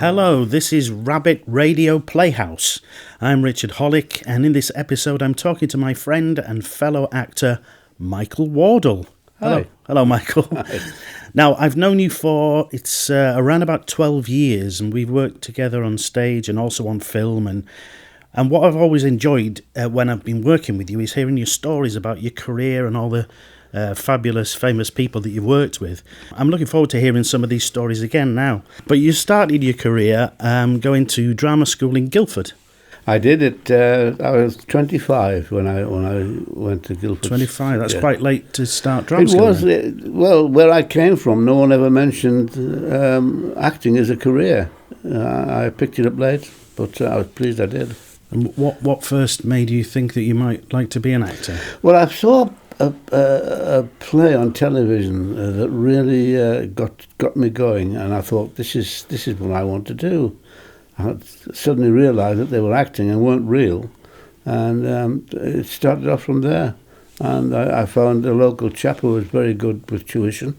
Hello, this is Rabbit Radio Playhouse. I'm Richard Hollick, and in this episode I'm talking to my friend and fellow actor, Michael Wardle. Hello. Hi. Hello, Michael. Hi. Now, I've known you for, it's around about 12 years, and we've worked together on stage and also on film, and what I've always enjoyed when I've been working with you is hearing your stories about your career and all the fabulous, famous people that you've worked with. I'm looking forward to hearing some of these stories again now. But you started your career going to drama school in Guildford. I did it. I was 25 when I went to Guildford. 25. That's quite late to start drama school. It was. Well, where I came from, no one ever mentioned acting as a career. I picked it up late, but I was pleased I did. And what first made you think that you might like to be an actor? Well, I saw a play on television that really got me going, and I thought, this is what I want to do. I suddenly realised that they were acting and weren't real, and it started off from there. And I found a local chap who was very good with tuition,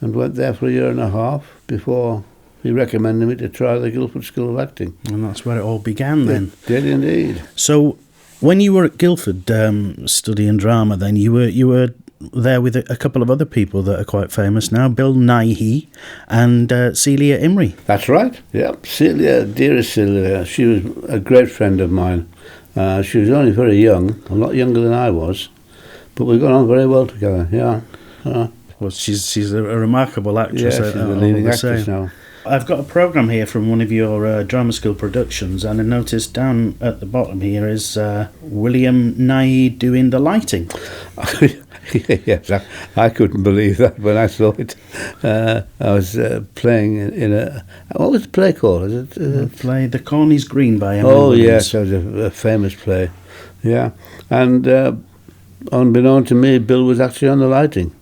and went there for a year and a half before he recommended me to try the Guildford School of Acting. And that's where it all began then. It did indeed. So when you were at Guildford studying drama, then you were there with a couple of other people that are quite famous now, Bill Nighy and Celia Imrie. That's right, yeah. Celia, dearest Celia, she was a great friend of mine. She was only very young, a lot younger than I was, but we got on very well together, yeah. Well, she's a remarkable actress. Yeah, she's the leading actress now. I've got a programme here from one of your drama school productions, and I noticed down at the bottom here is William Nighy doing the lighting. Yes, I couldn't believe that when I saw it. I was playing in a... What was the play called? Is it? Play The Corn is Green by Emily Williams. Yes, that was a famous play. Yeah, and unbeknown to me, Bill was actually on the lighting.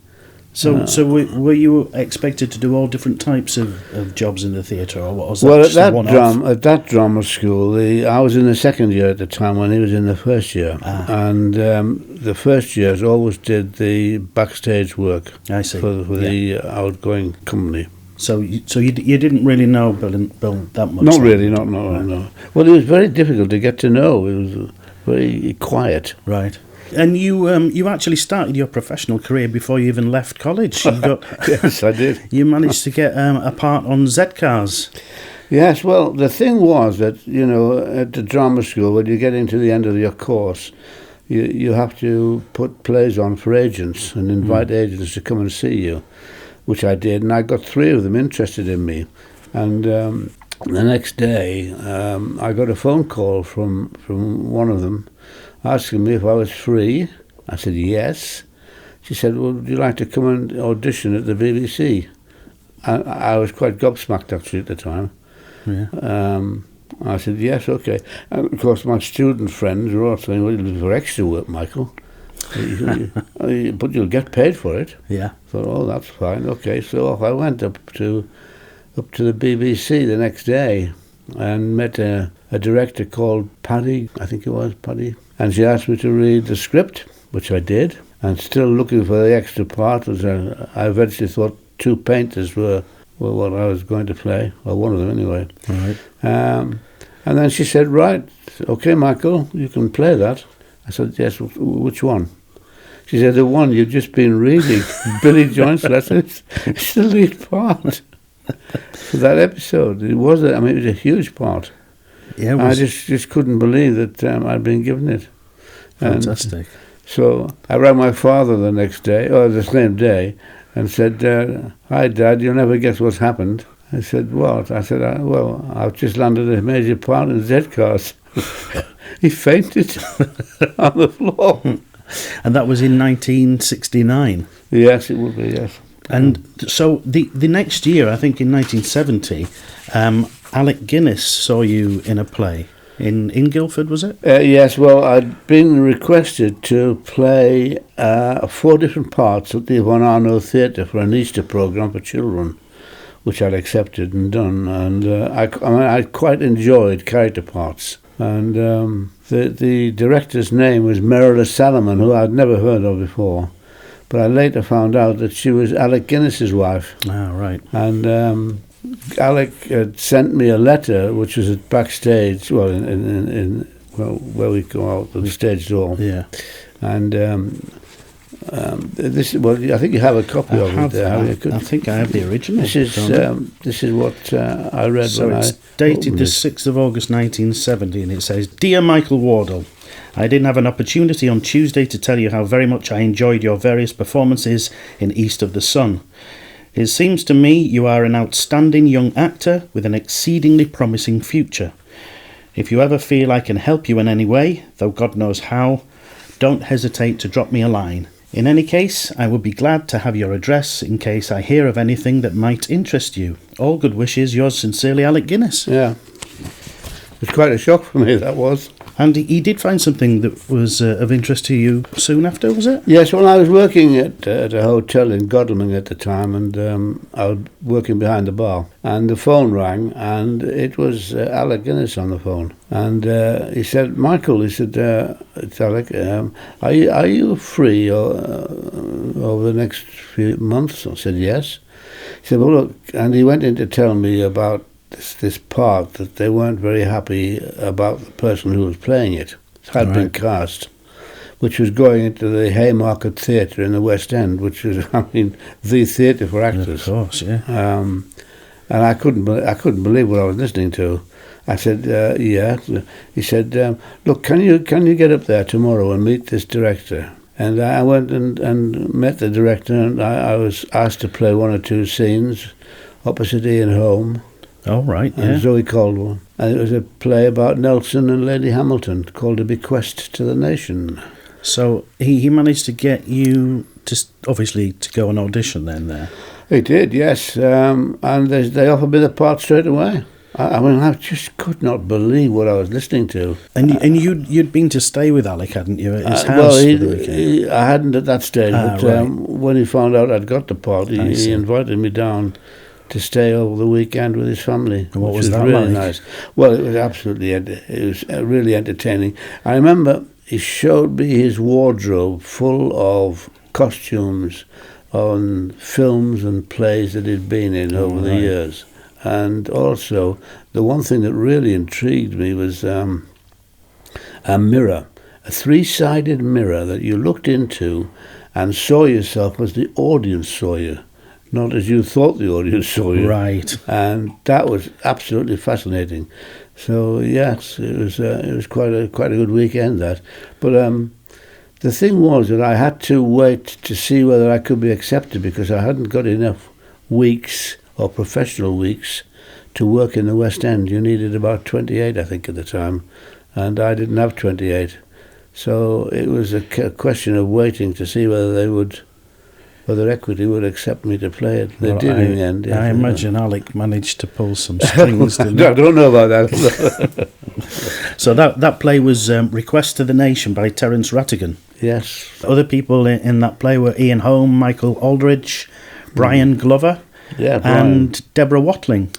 So were you expected to do all different types of jobs in the theatre, or what was that? Well, at that drama school, I was in the second year at the time when he was in the first year, and the first years always did the backstage work. I see. for the outgoing company. So you didn't really know Bill that much? Not really, no. Well, it was very difficult to get to know. It was very quiet. Right. And you actually started your professional career before you even left college. Yes, I did. You managed to get a part on Z-Cars. Yes, well, the thing was that, at the drama school, when you get into the end of your course, you have to put plays on for agents and invite agents to come and see you, which I did, and I got 3 of them interested in me. And the next day, I got a phone call from one of them, asking me if I was free. I said yes. She said, well, would you like to come and audition at the BBC? I was quite gobsmacked actually at the time. Yeah. I said yes, okay. And of course my student friends were all saying, well, you're looking for extra work, Michael. But you'll get paid for it. Yeah. I thought, oh, that's fine, okay. So off I went up to the BBC the next day and met a director called Paddy, I think it was, Paddy. And she asked me to read the script, which I did, and still looking for the extra part. I eventually thought 2 painters were what I was going to play, or one of them anyway. Right. And then she said, right, okay, Michael, you can play that. I said, yes, which one? She said, the one you've just been reading, Billy Joyce. I said, it's the lead part for that episode. It was a huge part. Yeah, I just couldn't believe that I'd been given it. Fantastic. So I rang my father the same day, and said, hi, Dad, you'll never guess what's happened. I said, what? I said, I've just landed a major part in Z-Cars. He fainted on the floor. And that was in 1969? Yes, it would be, yes. And so the next year, I think in 1970, Alec Guinness saw you in a play in Guildford, was it? Yes, well, I'd been requested to play 4 different parts at the Von Arno Theatre for an Easter programme for children, which I'd accepted and done. And I quite enjoyed character parts. And the director's name was Merila Salomon, who I'd never heard of before. But I later found out that she was Alec Guinness's wife. Ah, right. And Alec had sent me a letter, which was at backstage, well, in where we go out the stage door. Yeah. And this, well, I think you have a copy of it there. I think I have the original. This is what I read. So when it's dated the 6th of August 1970, and it says, "Dear Michael Wardle, I didn't have an opportunity on Tuesday to tell you how very much I enjoyed your various performances in East of the Sun. It seems to me you are an outstanding young actor with an exceedingly promising future. If you ever feel I can help you in any way, though God knows how, don't hesitate to drop me a line. In any case, I would be glad to have your address in case I hear of anything that might interest you. All good wishes, yours sincerely, Alec Guinness." Yeah. It was quite a shock for me, that was. And he did find something that was of interest to you soon after, was it? Yes, well, I was working at a hotel in Godalming at the time, and I was working behind the bar. And the phone rang, and it was Alec Guinness on the phone. And he said, "Michael," he said, "it's Alec, are you free over the next few months?" I said, "Yes." He said, "Well, look," and he went in to tell me about this part, that they weren't very happy about the person who was playing it. It had been cast, which was going into the Haymarket Theatre in the West End, which was, I mean, the theatre for actors. Of course, yeah. And I couldn't believe what I was listening to. I said, "Yeah." He said, "Look, can you get up there tomorrow and meet this director?" And I went and met the director, and I was asked to play one or two scenes opposite Ian Holm. Oh, right, yeah. And Zoe Caldwell. And it was a play about Nelson and Lady Hamilton called A Bequest to the Nation. So he managed to get you to, obviously, to go and audition then there? He did, yes. And they offered me the part straight away. I mean, I just could not believe what I was listening to. And you'd been to stay with Alec, hadn't you, at his house for the weekend? I hadn't at that stage, but right. when he found out I'd got the part, he invited me down to stay over the weekend with his family. And what which was that really like? Nice. Well, it was absolutely, it was really entertaining. I remember he showed me his wardrobe full of costumes on films and plays that he'd been in over the years. And also, the one thing that really intrigued me was a mirror, a three-sided mirror that you looked into and saw yourself as the audience saw you, not as you thought the audience saw you. Right. And that was absolutely fascinating. So yes, it was quite a good weekend, that. But the thing was that I had to wait to see whether I could be accepted, because I hadn't got enough weeks or professional weeks to work in the West End. You needed about 28, I think, at the time, and I didn't have 28. So it was a question of waiting to see whether Equity would accept me to play it. They did in the end. I imagine Alec managed to pull some strings. I don't know about that. So that play was Request to the Nation by Terence Rattigan. Yes. Other people in that play were Ian Holm, Michael Aldridge, Brian Glover, and Deborah Watling.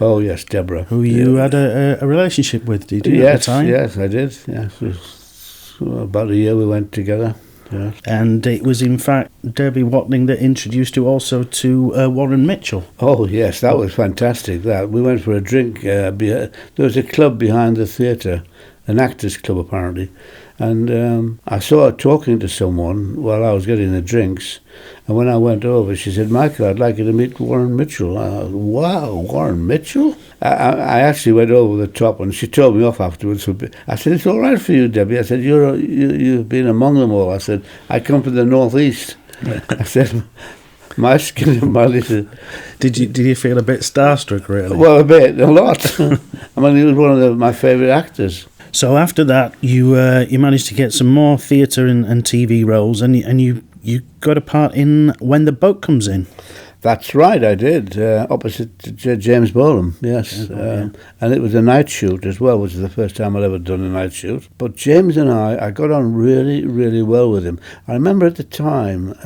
Oh, yes, Deborah. Who you had a relationship with, did you, at the time? Yes, I did. Yes. It was about a year we went together. Yeah. And it was, in fact, Debbie Watling that introduced you also to Warren Mitchell. Oh, yes, that was fantastic, that. We went for a drink. There was a club behind the theatre, an actors' club, apparently. And I saw her talking to someone while I was getting the drinks. And when I went over, she said, "Michael, I'd like you to meet Warren Mitchell." Wow, Warren Mitchell? I actually went over the top, and she told me off afterwards. I said, "It's all right for you, Debbie." I said, "You've been among them all." I said, "I come from the northeast." I said, "My skin and my little..." Did you feel a bit starstruck, really? Well, a lot. I mean, he was one of my favourite actors. So after that, you managed to get some more theatre and TV roles, and you got a part in When the Boat Comes In. That's right, I did, opposite James Bolam, yes. And it was a night shoot as well, which is the first time I'd ever done a night shoot. But James and I got on really, really well with him. I remember at the time,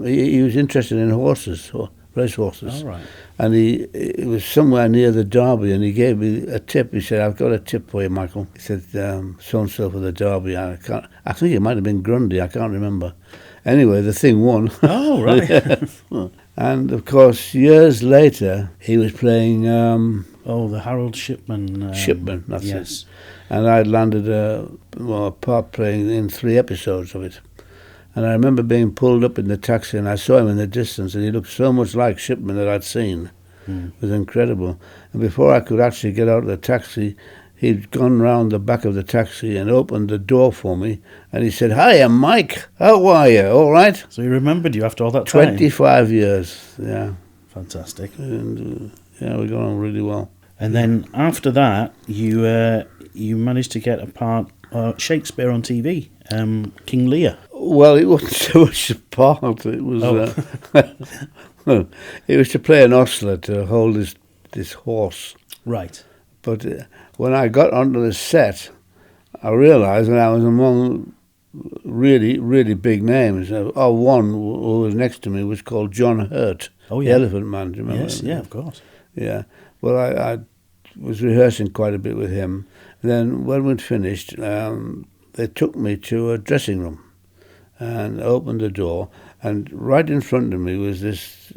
he was interested in horses, or racehorses. All right. And it was somewhere near the Derby, and he gave me a tip. He said, "I've got a tip for you, Michael." He said, "So-and-so for the Derby." I think it might have been Grundy, I can't remember. Anyway, the thing won. Oh, right. And, of course, years later, he was playing... the Harold Shipman. Shipman, that's yes. it. And I'd landed a part playing in 3 episodes of it. And I remember being pulled up in the taxi, and I saw him in the distance, and he looked so much like Shipman that I'd seen. It was incredible. And before I could actually get out of the taxi, he'd gone round the back of the taxi and opened the door for me, and he said, "Hi, I'm Mike. How are you? All right?" So he remembered you after all that time? 25 years, yeah. Fantastic. And, we got on really well. And then after that, you managed to get a part, Shakespeare on TV, King Lear. Well, it wasn't so much a part. It was it was to play an ostler, to hold this horse. Right. But when I got onto the set, I realised that I was among really, really big names. One who was next to me was called John Hurt, the Elephant Man. Do you remember? Yes, yeah, of course. Yeah. Well, I was rehearsing quite a bit with him. And then when we'd finished, they took me to a dressing room and opened the door. And right in front of me was this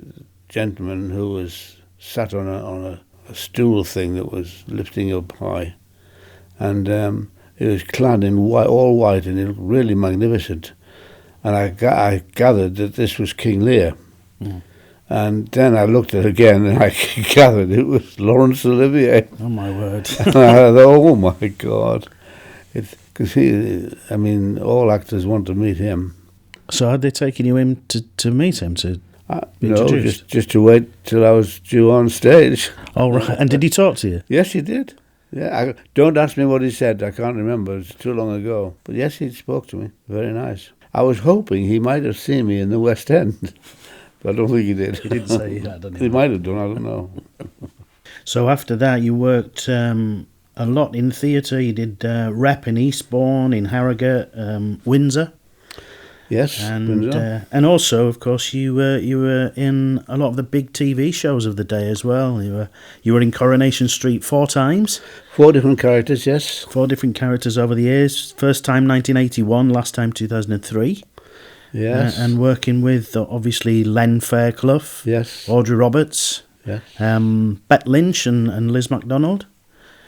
gentleman who was sat on a stool thing that was lifting up high. And he was clad in white, all white, and he looked really magnificent. And I gathered that this was King Lear. Mm. And then I looked at it again, and I gathered it was Laurence Olivier. Oh, my word. And I thought, oh, my God. Because all actors want to meet him. So had they taken you in to meet him, to be introduced? No, just to wait till I was due on stage. Oh, right. And did he talk to you? Yes, he did. Yeah, don't ask me what he said. I can't remember. It's too long ago. But yes, he spoke to me. Very nice. I was hoping he might have seen me in the West End. But I don't think he did. He didn't say he had, didn't he? He might have done, I don't know. So after that, you worked a lot in theatre. You did rep in Eastbourne, in Harrogate, Windsor. Yes, and also, of course, you were in a lot of the big TV shows of the day as well. You were in Coronation Street 4 times. 4 different characters, yes. 4 different characters over the years. First time 1981, last time 2003. Yes. And working with, obviously, Len Fairclough. Yes. Audrey Roberts. Yes. Bette Lynch and Liz MacDonald.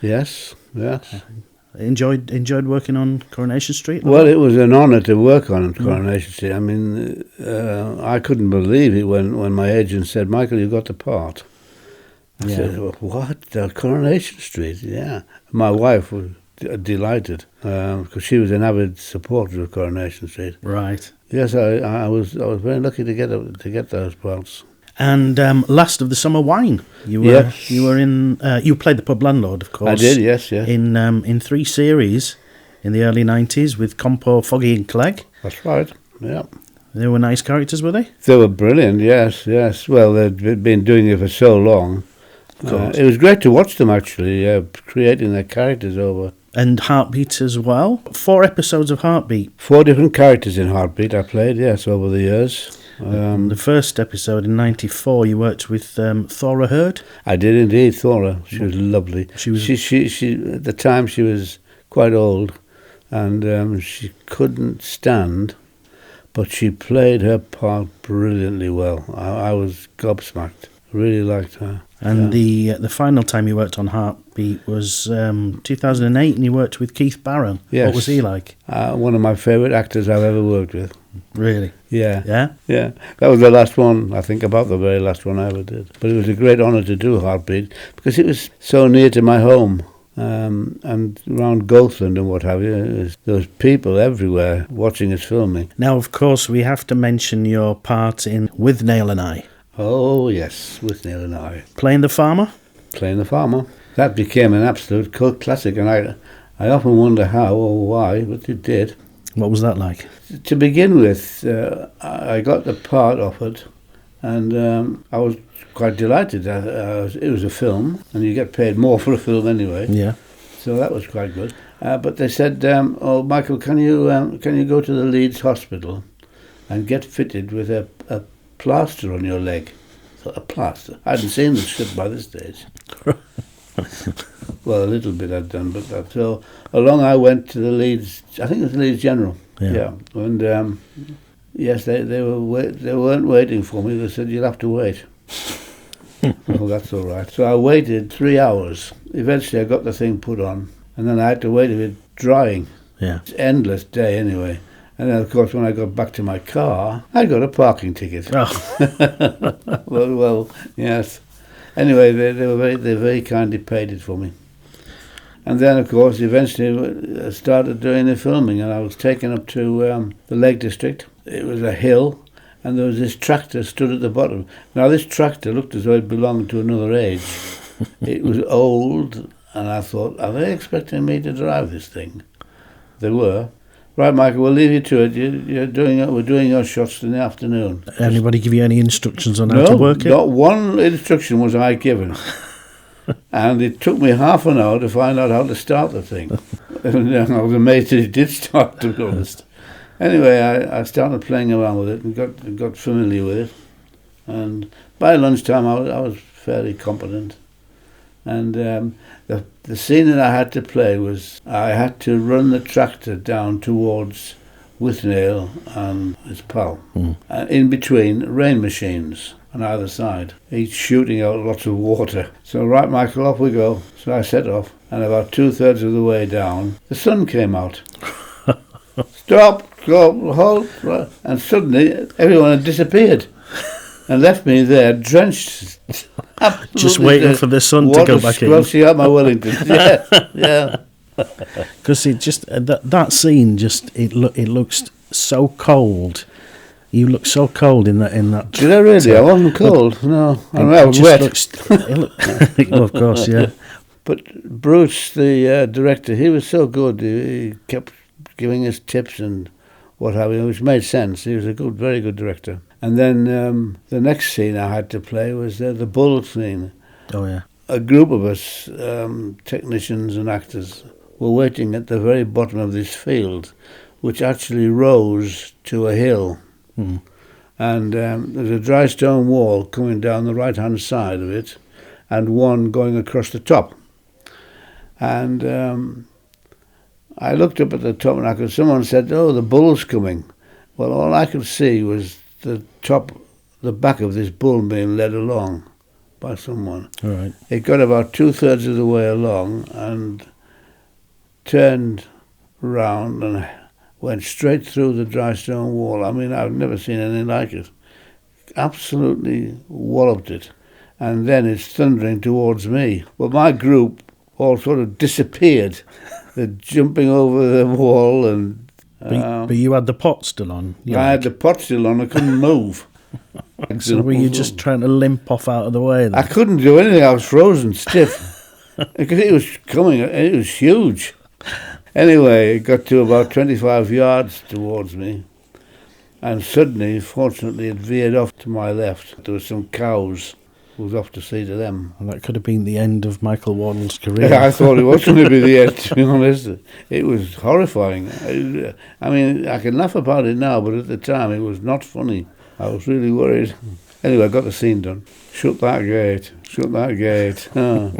Yes, yes. Enjoyed working on Coronation Street? Well, it was an honour to work on Coronation Street. I mean, I couldn't believe it when my agent said, "Michael, you got the part." I said, "What? Coronation Street?" Yeah. My wife was delighted because she was an avid supporter of Coronation Street. Right. Yes, I was very lucky to get those parts. And Last of the Summer Wine. You were in. You played the pub landlord, of course. I did, yes, yeah. In 3 series in the early 90s with Compo, Foggy and Clegg. That's right. Yeah. They were nice characters, were they? They were brilliant. Yes, yes. Well, they'd been doing it for so long. It was great to watch them actually creating their characters over. And Heartbeat as well. 4 episodes of Heartbeat. 4 different characters in Heartbeat I played, yes, over the years. The first episode in 94, you worked with Thora Hird. I did indeed, Thora. She was lovely. She at the time she was quite old, and she couldn't stand, but she played her part brilliantly well. I was gobsmacked. Really liked her. And the final time you worked on Heartbeat was 2008, and you worked with Keith Barron. Yes. What was he like? One of my favourite actors I've ever worked with. Really? Yeah. Yeah? Yeah. That was the last one, I think, about the very last one I ever did. But it was a great honour to do Heartbeat because it was so near to my home. And around Goathland and what have you, there was people everywhere watching us filming. Now, of course, we have to mention your part in Withnail and I. Oh, yes, Withnail and I. Playing the farmer? Playing the farmer. That became an absolute cult classic, and I often wonder how or why, but it did. What was that like? To begin with, I got the part offered, and I was quite delighted. It was a film, and you get paid more for a film anyway. Yeah. So that was quite good. But they said, "Oh, Michael, can you go to the Leeds Hospital and get fitted with a plaster on your leg?" So, a plaster. I hadn't seen the script by this stage. Well, a little bit I'd done, but so along I went to the Leeds. I think it was the Leeds General. Yeah. And Yes, they weren't waiting for me. They said, you'll have to wait. Oh, that's all right. So I waited 3 hours. Eventually I got the thing put on, and then I had to wait a bit drying. Yeah. It's an endless day anyway. And then, of course, when I got back to my car, I got a parking ticket. Oh. well, yes. Anyway, they very kindly paid it for me. And then, of course, eventually I started doing the filming, and I was taken up to the Lake District. It was a hill, and there was this tractor stood at the bottom. Now, this tractor looked as though it belonged to another age. It was old, and I thought, are they expecting me to drive this thing? They were. Right, Michael, we'll leave you to it. We're doing your shots in the afternoon. Anybody give you any instructions on how to work it? Not one instruction was I given. And it took me half an hour to find out how to start the thing. And I was amazed that it did start, to be honest. Anyway, I started playing around with it and got familiar with it. And by lunchtime, I was fairly competent. And the scene that I had to play was I had to run the tractor down towards Withnail and his pal. In between rain machines on either side, each shooting out lots of water. So, right, Michael, off we go. So I set off, and about 2/3 of the way down, the sun came out. Stop, go, halt, right. And suddenly everyone had disappeared and left me there drenched. Just waiting for the sun to go back in. Squelching out my Wellington. Yeah. Because it just that scene it looks so cold. You look so cold in that. Did I really? I wasn't cold. No, I was wet. Of course, yeah. But Bruce, the director, he was so good. He kept giving us tips and what have you, which made sense. He was a very good director. And then the next scene I had to play was the bull scene. Oh, yeah. A group of us, technicians and actors, were waiting at the very bottom of this field, which actually rose to a hill. And there's a dry stone wall coming down the right-hand side of it, and one going across the top. And I looked up at the top, and someone said, "Oh, the bull's coming." Well, all I could see was the back of this bull being led along by someone. All right. It got about 2/3 of the way along and turned round and went straight through the dry stone wall. I mean, I've never seen anything like it. Absolutely walloped it. And then it's thundering towards me. Well, my group all sort of disappeared. They're jumping over the wall and... But you had the pot still on? I had the pot still on. I couldn't move. So were you just trying to limp off out of the way then? I couldn't do anything. I was frozen stiff. Because it was coming. It was huge. Anyway, it got to about 25 yards towards me. And suddenly, fortunately, it veered off to my left. There were some cows. I was off to see to them. And that could have been the end of Michael Wardle's career. Yeah, I thought it was going to be the end, to be honest. It was horrifying. I mean, I can laugh about it now, but at the time it was not funny. I was really worried. Anyway, I got the scene done. Shut that gate. Oh.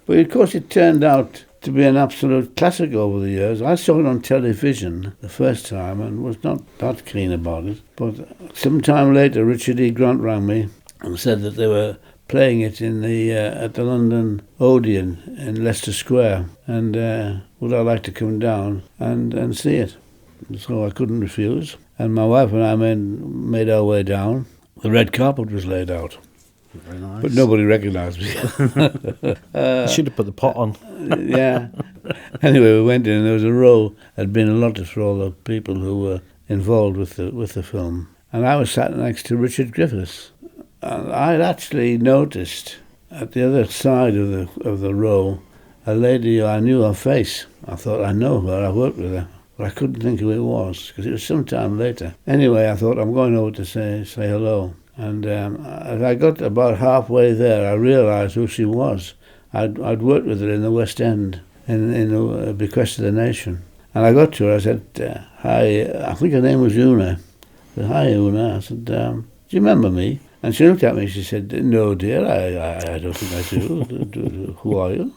But of course it turned out to be an absolute classic over the years. I saw it on television the first time and was not that keen about it. But some time later, Richard E. Grant rang me and said that they were playing it in at the London Odeon in Leicester Square, and would I like to come down and see it? So I couldn't refuse, and my wife and I made our way down. The red carpet was laid out. Very nice. But nobody recognised me. You should have put the pot on. Yeah. Anyway, we went in, and there was a row had been allotted for all the people who were involved with the film, and I was sat next to Richard Griffiths. And I'd actually noticed at the other side of the row a lady who I knew her face. I thought, I know her, I've worked with her. But I couldn't think who it was, because it was some time later. Anyway, I thought, I'm going over to say hello. And as I got about halfway there, I realised who she was. I'd worked with her in the West End, in Bequest of the Nation. And I got to her, I said, hi, I think her name was Una. I said, hi, Una. I said, do you remember me? And she looked at me, she said, no, dear, I don't think I do. Who are you?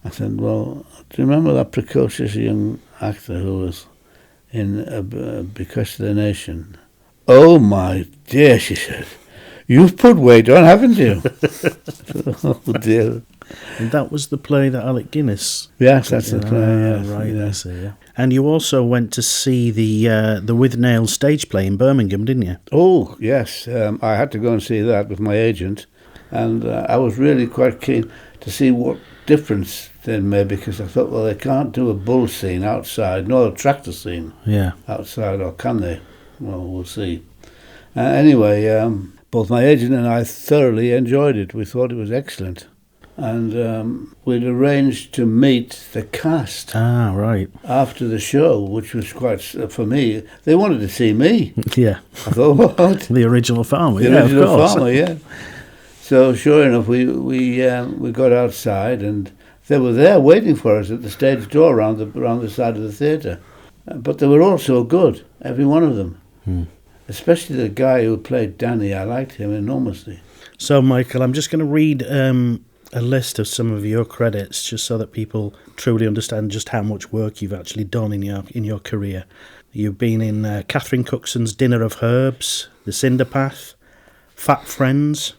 I said, well, do you remember that precocious young actor who was in Bequest of the Nation. "Oh my dear," she said, "you've put weight on, haven't you?" Oh dear. And that was the play that Alec Guinness... Yes, that's the play, yes. Right, Yeah. I see, yeah. And you also went to see the Withnail stage play in Birmingham, didn't you? Oh, yes. I had to go and see that with my agent, and I was really quite keen to see what difference they made, because I thought, well, they can't do a bull scene outside, nor a tractor scene outside, or can they? Well, we'll see. Anyway, both my agent and I thoroughly enjoyed it. We thought it was excellent. And we'd arranged to meet the cast after the show, which was quite, for me, they wanted to see me. Yeah. I thought, what? The original farmer, The original farmer, yeah. So sure enough, we got outside, and they were there waiting for us at the stage door around the side of the theatre. But they were all so good, every one of them. Especially the guy who played Danny. I liked him enormously. So, Michael, I'm just going to read a list of some of your credits, just so that people truly understand just how much work you've actually done in your career. You've been in Catherine Cookson's Dinner of Herbs, The Cinder Path, Fat Friends,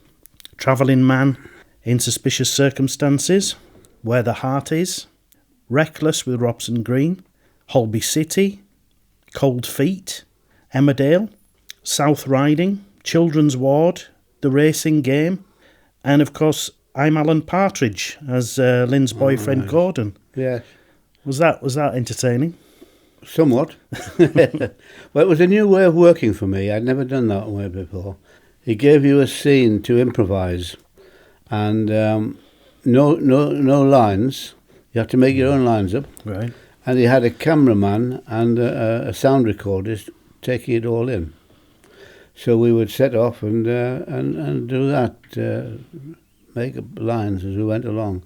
Travelling Man, In Suspicious Circumstances, Where the Heart Is, Reckless with Robson Green, Holby City, Cold Feet, Emmerdale, South Riding, Children's Ward, The Racing Game, and of course I'm Alan Partridge as Lynn's boyfriend Gordon. Yes. Was that entertaining? Somewhat. Well, it was a new way of working for me. I'd never done that way before. He gave you a scene to improvise, and no lines. You have to make your own lines up. Right. And he had a cameraman and a sound recordist taking it all in. So we would set off and do that, make up lines as we went along.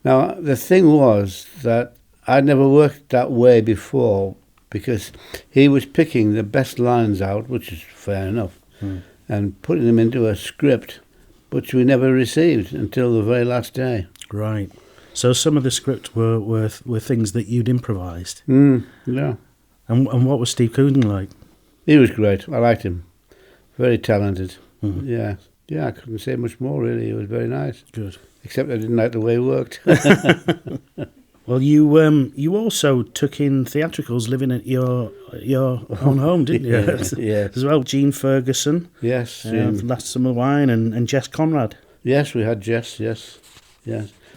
Now, the thing was that I'd never worked that way before, because he was picking the best lines out, which is fair enough, and putting them into a script, which we never received until the very last day. Right. So some of the script were things that you'd improvised. Yeah. And what was Steve Coonan like? He was great. I liked him. Very talented. Yeah. Yeah, I couldn't say much more, really. He was very nice. Good. Except I didn't like the way he worked. Well, you also took in theatricals living at your own home, didn't you? Yeah. As well, Jean Ferguson. Yes. Last Summer Wine and Jess Conrad. Yes, we had Jess, yes.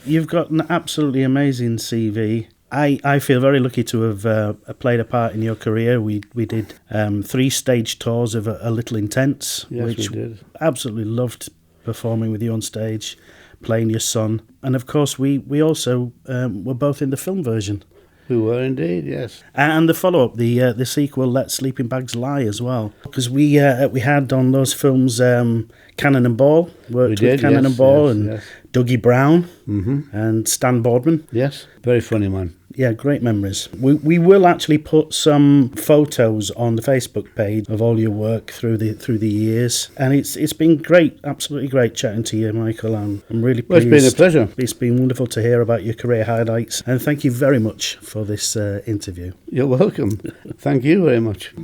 You've got an absolutely amazing CV. I feel very lucky to have played a part in your career. We did 3 stage tours of A Little Intense, which we did. Absolutely loved performing with you on stage, playing your son. And of course, we also were both in the film version. We were indeed, yes. And the follow-up, the sequel, Let Sleeping Bags Lie, as well. Because we had on those films Cannon and Ball, worked with Cannon and Ball, and Dougie Brown and Stan Boardman. Yes, very funny man. Yeah, great memories. We will actually put some photos on the Facebook page of all your work through the years, and it's been great, absolutely great chatting to you, Michael. I'm really pleased. Well, it's been a pleasure. It's been wonderful to hear about your career highlights, and thank you very much for this interview. You're welcome. Thank you very much.